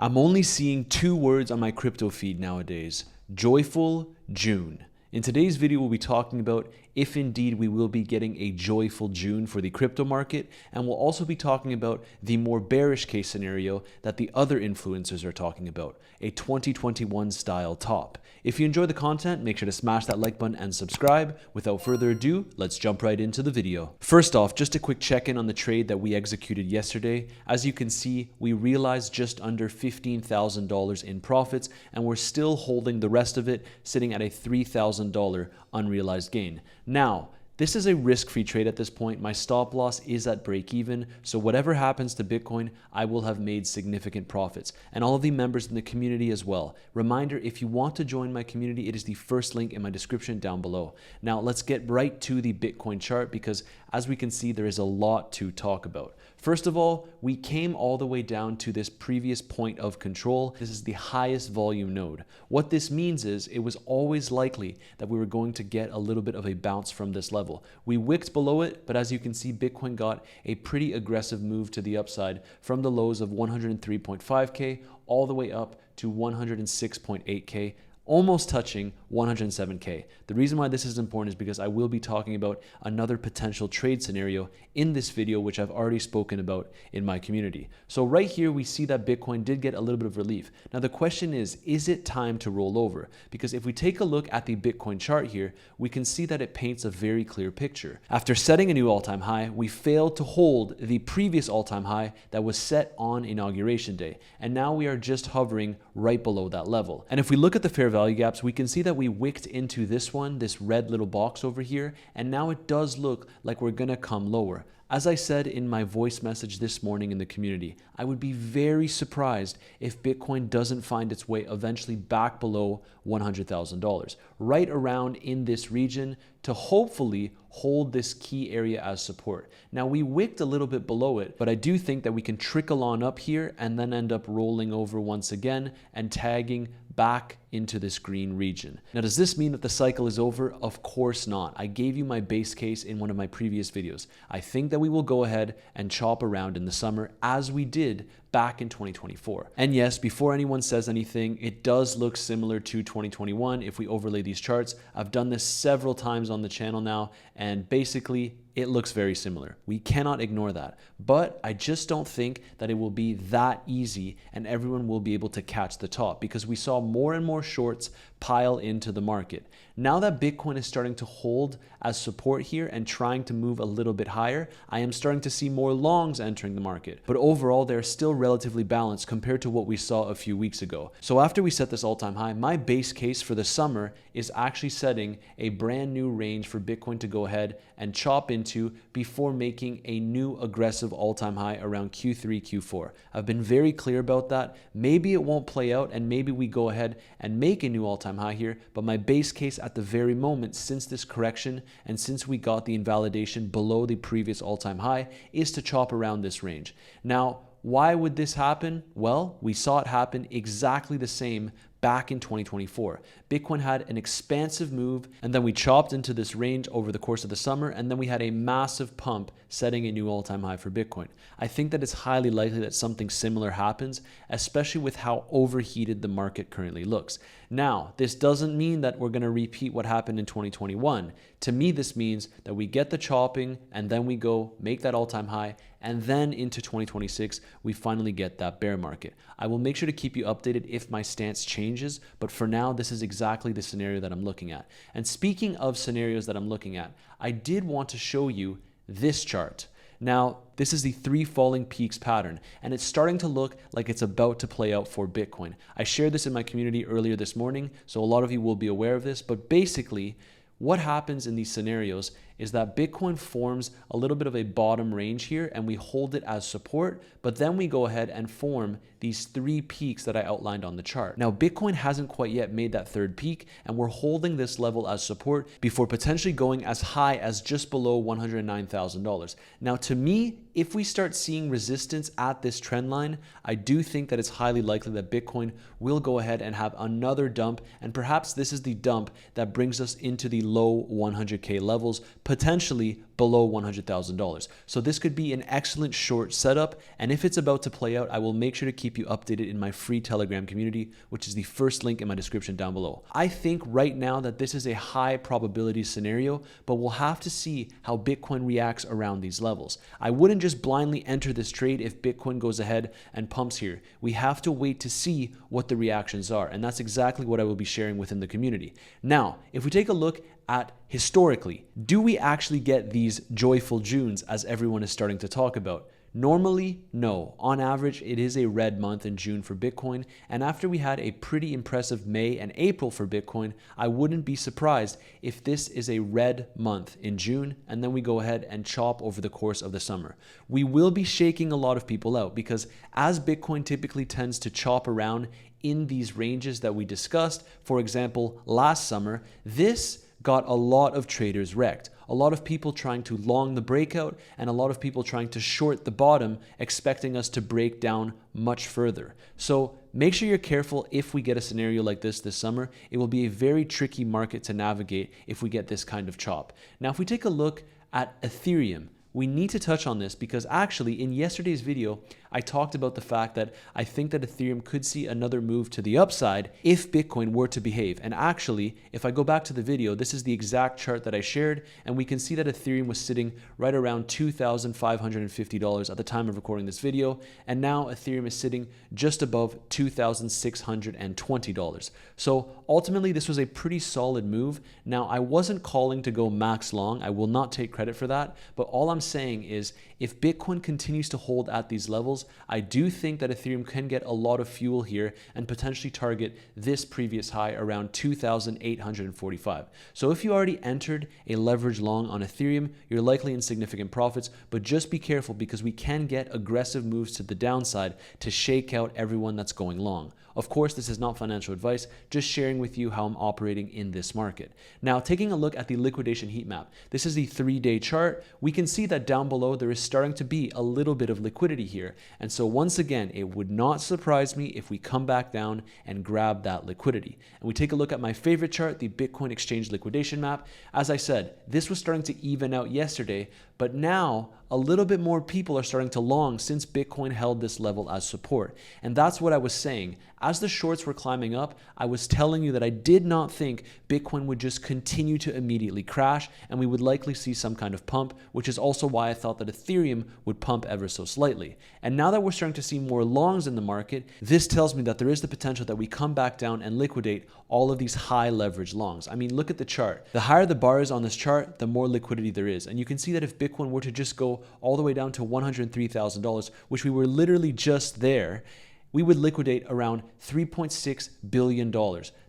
I'm only seeing two words on my crypto feed nowadays: joyful June. In today's video, we'll be talking about if indeed we will be getting a joyful June for the crypto market, and we'll also be talking about the more bearish case scenario that the other influencers are talking about, a 2021 style top. If you enjoy the content, make sure to smash that like button and subscribe. Without further ado, let's jump right into the video. First off, just a quick check-in on the trade that we executed yesterday. As you can see, we realized just under $15,000 in profits, and we're still holding the rest of it, sitting at a $3,000 unrealized gain. Now, this is a risk-free trade at this point. My stop loss is at break even, so whatever happens to Bitcoin, I will have made significant profits, and all of the members in the community as well. Reminder, if you want to join my community, it is the first link in my description down below. Now, let's get right to the Bitcoin chart because as we can see, there is a lot to talk about. First of all, we came all the way down to this previous point of control. This is the highest volume node. What this means is it was always likely that we were going to get a little bit of a bounce from this level. We wicked below it, but as you can see, Bitcoin got a pretty aggressive move to the upside from the lows of 103.5K all the way up to 106.8K. Almost touching 107K. The reason why this is important is because I will be talking about another potential trade scenario in this video, which I've already spoken about in my community. So right here, we see that Bitcoin did get a little bit of relief. Now the question is it time to roll over? Because if we take a look at the Bitcoin chart here, we can see that it paints a very clear picture. After setting a new all-time high, we failed to hold the previous all-time high that was set on Inauguration Day. And now we are just hovering right below that level. And if we look at the fair value gaps, we can see that we wicked into this one, this red little box over here, and now it does look like we're gonna come lower. As I said in my voice message this morning in the community, I would be very surprised if Bitcoin doesn't find its way eventually back below $100,000, right around in this region to hopefully hold this key area as support. Now we wicked a little bit below it, but I do think that we can trickle on up here and then end up rolling over once again and tagging back into this green region. Now, does this mean that the cycle is over? Of course not. I gave you my base case in one of my previous videos. I think that we will go ahead and chop around in the summer as we did back in 2024. And yes, before anyone says anything, it does look similar to 2021 if we overlay these charts. I've done this several times on the channel now, and basically it looks very similar. We cannot ignore that. But I just don't think that it will be that easy and everyone will be able to catch the top, because we saw more and more shorts pile into the market. Now that Bitcoin is starting to hold as support here and trying to move a little bit higher, I am starting to see more longs entering the market. But overall, they're still relatively balanced compared to what we saw a few weeks ago. So after we set this all-time high, my base case for the summer is actually setting a brand new range for Bitcoin to go ahead and chop into before making a new aggressive all-time high around Q3, Q4. I've been very clear about that. Maybe it won't play out and maybe we go ahead and make a new all-time high here, but my base case at the very moment, since this correction and since we got the invalidation below the previous all-time high, is to chop around this range. Now, why would this happen? Well, we saw it happen exactly the same back in 2024. Bitcoin had an expansive move, and then we chopped into this range over the course of the summer, and then we had a massive pump setting a new all-time high for Bitcoin. I think that it's highly likely that something similar happens, especially with how overheated the market currently looks. Now, this doesn't mean that we're going to repeat what happened in 2021. To me, this means that we get the chopping and then we go make that all-time high, and then into 2026, we finally get that bear market. I will make sure to keep you updated if my stance changes, but for now, this is exactly the scenario that I'm looking at. And speaking of scenarios that I'm looking at, I did want to show you this chart. Now, this is the 3 falling peaks pattern, and it's starting to look like it's about to play out for Bitcoin. I shared this in my community earlier this morning, so a lot of you will be aware of this, but basically, what happens in these scenarios is that Bitcoin forms a little bit of a bottom range here and we hold it as support, but then we go ahead and form these 3 peaks that I outlined on the chart. Now, Bitcoin hasn't quite yet made that 3rd peak, and we're holding this level as support before potentially going as high as just below $109,000. Now, to me, if we start seeing resistance at this trend line, I do think that it's highly likely that Bitcoin will go ahead and have another dump, and perhaps this is the dump that brings us into the low 100K levels, potentially below $100,000. So this could be an excellent short setup, and if it's about to play out, I will make sure to keep you updated in my free Telegram community, which is the first link in my description down below. I think right now that this is a high probability scenario, but we'll have to see how Bitcoin reacts around these levels. I wouldn't just blindly enter this trade if Bitcoin goes ahead and pumps here. We have to wait to see what the reactions are, and that's exactly what I will be sharing within the community. Now, if we take a look at historically, do we actually get these joyful Junes as everyone is starting to talk about? Normally, no. On average, it is a red month in June for Bitcoin, and after we had a pretty impressive May and April for Bitcoin, I wouldn't be surprised if this is a red month in June, and then we go ahead and chop over the course of the summer. We will be shaking a lot of people out because as Bitcoin typically tends to chop around in these ranges that we discussed, for example, last summer, this got a lot of traders wrecked. A lot of people trying to long the breakout and a lot of people trying to short the bottom, expecting us to break down much further. So make sure you're careful if we get a scenario like this summer. It will be a very tricky market to navigate if we get this kind of chop. Now, if we take a look at Ethereum, we need to touch on this because actually in yesterday's video, I talked about the fact that I think that Ethereum could see another move to the upside if Bitcoin were to behave. And actually, if I go back to the video, this is the exact chart that I shared, and we can see that Ethereum was sitting right around $2,550 at the time of recording this video, and now Ethereum is sitting just above $2,620. So ultimately, this was a pretty solid move. Now, I wasn't calling to go max long. I will not take credit for that, but all I'm saying is if Bitcoin continues to hold at these levels, I do think that Ethereum can get a lot of fuel here and potentially target this previous high around 2,845. So if you already entered a leverage long on Ethereum, you're likely in significant profits, but just be careful because we can get aggressive moves to the downside to shake out everyone that's going long. Of course, this is not financial advice, just sharing with you how I'm operating in this market. Now, taking a look at the liquidation heat map, this is the 3-day chart. We can see that down below there is starting to be a little bit of liquidity here. And so once again, it would not surprise me if we come back down and grab that liquidity. And we take a look at my favorite chart, the Bitcoin exchange liquidation map. As I said, this was starting to even out yesterday, but now a little bit more people are starting to long since Bitcoin held this level as support. And that's what I was saying. As the shorts were climbing up, I was telling you that I did not think Bitcoin would just continue to immediately crash and we would likely see some kind of pump, which is also why I thought that Ethereum would pump ever so slightly. And now that we're starting to see more longs in the market, this tells me that there is the potential that we come back down and liquidate all of these high leverage longs. I mean, look at the chart. The higher the bar is on this chart, the more liquidity there is. And you can see that if Bitcoin were to just go all the way down to $103,000, which we were literally just there, we would liquidate around $3.6 billion.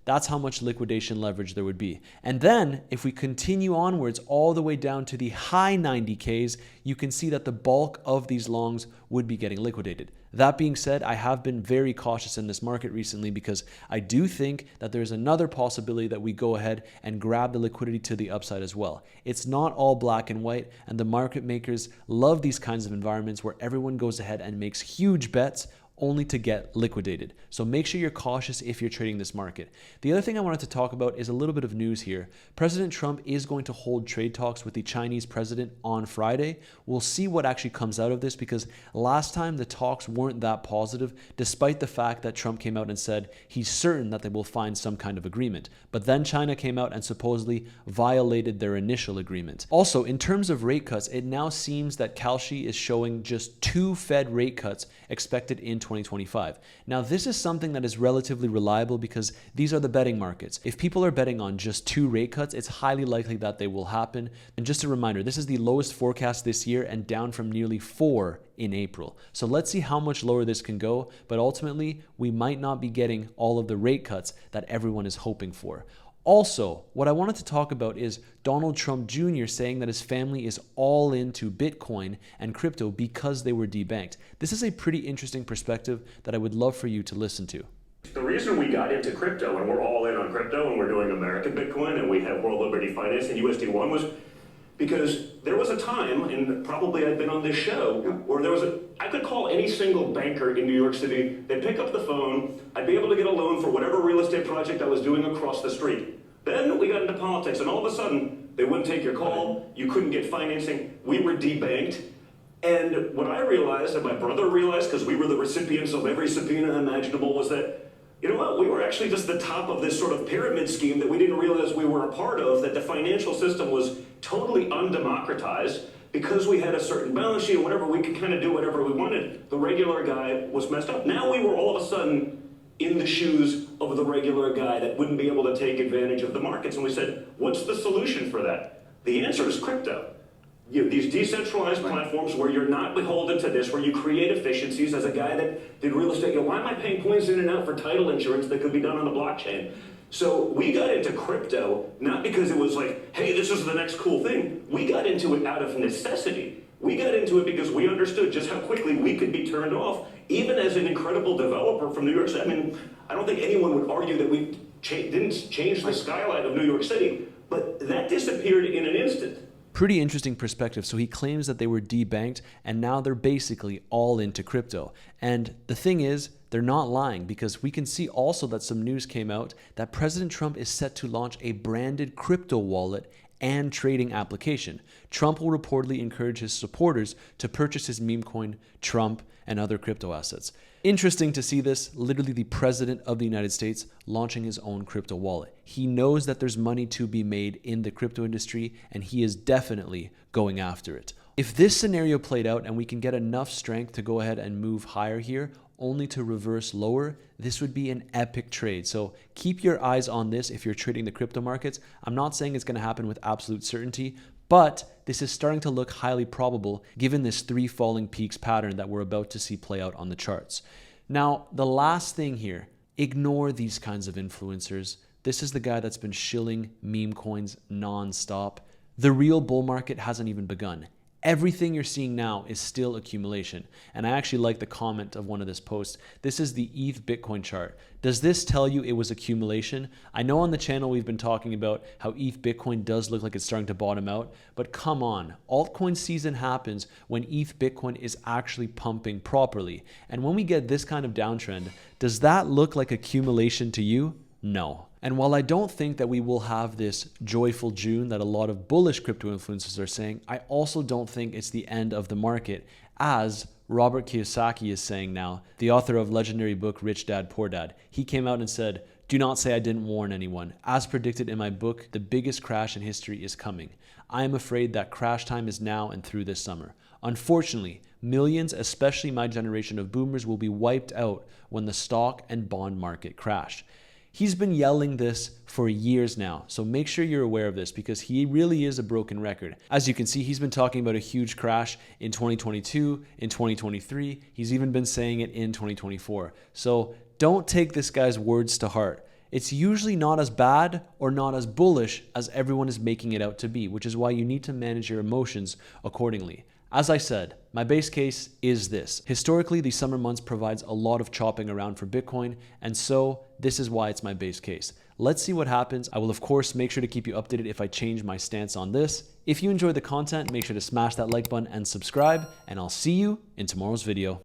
That's how much liquidation leverage there would be. And then if we continue onwards all the way down to the high 90Ks, you can see that the bulk of these longs would be getting liquidated. That being said, I have been very cautious in this market recently because I do think that there's another possibility that we go ahead and grab the liquidity to the upside as well. It's not all black and white, and the market makers love these kinds of environments where everyone goes ahead and makes huge bets only to get liquidated. So make sure you're cautious if you're trading this market. The other thing I wanted to talk about is a little bit of news here. President Trump is going to hold trade talks with the Chinese president on Friday. We'll see what actually comes out of this because last time the talks weren't that positive, despite the fact that Trump came out and said he's certain that they will find some kind of agreement. But then China came out and supposedly violated their initial agreement. Also, in terms of rate cuts, it now seems that Kalshi is showing just 2 Fed rate cuts expected in 2025. Now, this is something that is relatively reliable because these are the betting markets. If people are betting on just 2 rate cuts, it's highly likely that they will happen. And just a reminder, this is the lowest forecast this year and down from nearly 4 in April. So let's see how much lower this can go, but ultimately, we might not be getting all of the rate cuts that everyone is hoping for. Also, what I wanted to talk about is Donald Trump Jr. saying that his family is all into Bitcoin and crypto because they were debanked. This is a pretty interesting perspective that I would love for you to listen to. The reason we got into crypto and we're all in on crypto and we're doing American Bitcoin and we have World Liberty Finance and USD1 was because there was a time, and probably I've been on this show, where I could call any single banker in New York City, they'd pick up the phone, I'd be able to get a loan for whatever real estate project I was doing across the street. Then we got into politics, and all of a sudden, they wouldn't take your call, you couldn't get financing, we were debanked. And what I realized, and my brother realized, because we were the recipients of every subpoena imaginable, was that, you know what, we were actually just the top of this sort of pyramid scheme that we didn't realize we were a part of, that the financial system was totally undemocratized. Because we had a certain balance sheet and whatever, we could kind of do whatever we wanted. The regular guy was messed up. Now we were all of a sudden in the shoes of the regular guy that wouldn't be able to take advantage of the markets. And we said, what's the solution for that? The answer is crypto. These decentralized platforms where you're not beholden to this, where you create efficiencies. As a guy that did real estate, why am I paying points in and out for title insurance that could be done on the blockchain? So we got into crypto, not because it was like, hey, this is the next cool thing. We got into it out of necessity. We got into it because we understood just how quickly we could be turned off, even as an incredible developer from New York City. I mean, I don't think anyone would argue that we didn't change the skyline of New York City, but that disappeared in an instant. Pretty interesting perspective. So he claims that they were debanked and now they're basically all into crypto. And the thing is, they're not lying, because we can see also that some news came out that President Trump is set to launch a branded crypto wallet and trading application. Trump will reportedly encourage his supporters to purchase his meme coin, Trump, and other crypto assets. Interesting to see this, literally the president of the United States launching his own crypto wallet. He knows that there's money to be made in the crypto industry, and he is definitely going after it. If this scenario played out and we can get enough strength to go ahead and move higher here, only to reverse lower, this would be an epic trade. So keep your eyes on this if you're trading the crypto markets. I'm not saying it's going to happen with absolute certainty, but this is starting to look highly probable given this 3 falling peaks pattern that we're about to see play out on the charts. Now, the last thing here, ignore these kinds of influencers. This is the guy that's been shilling meme coins nonstop. The real bull market hasn't even begun. Everything you're seeing now is still accumulation. And I actually like the comment of one of this posts. This is the ETH Bitcoin chart. Does this tell you it was accumulation? I know on the channel we've been talking about how ETH Bitcoin does look like it's starting to bottom out, but come on, altcoin season happens when ETH Bitcoin is actually pumping properly. And when we get this kind of downtrend, does that look like accumulation to you? No. And while I don't think that we will have this joyful June that a lot of bullish crypto influencers are saying, I also don't think it's the end of the market, as Robert Kiyosaki is saying now, the author of legendary book Rich Dad Poor Dad. He came out and said, "Do not say I didn't warn anyone. As predicted in my book, the biggest crash in history is coming. I am afraid that crash time is now and through this summer. Unfortunately, millions, especially my generation of boomers, will be wiped out when the stock and bond market crash." He's been yelling this for years now, so make sure you're aware of this because he really is a broken record. As you can see, he's been talking about a huge crash in 2022, in 2023. He's even been saying it in 2024. So don't take this guy's words to heart. It's usually not as bad or not as bullish as everyone is making it out to be, which is why you need to manage your emotions accordingly. As I said, my base case is this. Historically, the summer months provides a lot of chopping around for Bitcoin, and so this is why it's my base case. Let's see what happens. I will of course make sure to keep you updated if I change my stance on this. If you enjoyed the content, make sure to smash that like button and subscribe, and I'll see you in tomorrow's video.